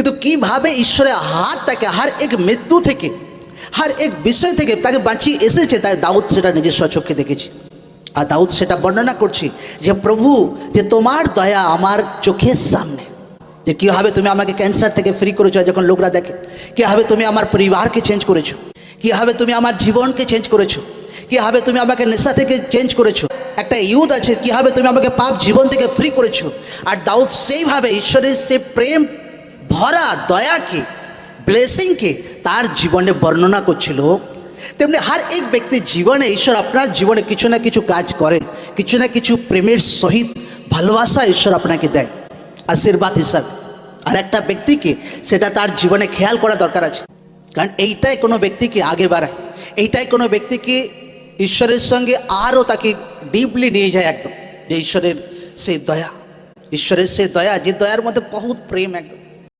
কিন্তু কীভাবে ঈশ্বরের হাত তাকে হার এক মৃত্যু থেকে, হার এক বিষয় থেকে তাকে বাঁচিয়ে এসেছে, তাই দাউদ সেটা নিজের স্বচক্ষে দেখেছে। আর দাউদ সেটা বর্ণনা করছে যে প্রভু, যে তোমার দয়া আমার চোখের সামনে, যে কীভাবে তুমি আমাকে ক্যান্সার থেকে ফ্রি করেছো যখন লোকরা দেখে, কীভাবে তুমি আমার পরিবারকে চেঞ্জ করেছো, কীভাবে তুমি আমার জীবনকে চেঞ্জ করেছো, কীভাবে তুমি আমাকে নেশা থেকে চেঞ্জ করেছো, একটা ইউথ আছে, কীভাবে তুমি আমাকে পাপ জীবন থেকে ফ্রি করেছো। আর দাউদ সেইভাবে ঈশ্বরের সে প্রেম ভরা দয়াকে, ব্লেসিংকে তার জীবনে বর্ণনা করছিল। তেমনি হার এক ব্যক্তির জীবনে ঈশ্বর আপনার জীবনে কিছু না কিছু কাজ করে, কিছু না কিছু প্রেমের সহিত ভালোবাসা ঈশ্বর আপনাকে দেয় আশীর্বাদ হিসাবে। আর একটা ব্যক্তিকে সেটা তার জীবনে খেয়াল করা দরকার আছে, কারণ এইটাই কোনো ব্যক্তিকে আগে বাড়ায়, এইটাই কোনো ব্যক্তিকে ঈশ্বরের সঙ্গে আরও তাকে ডিপলি নিয়ে যায় একদম, যে ঈশ্বরের সেই দয়া, ঈশ্বরের সেই দয়া, যে দয়ার মধ্যে বহুত প্রেম একদম।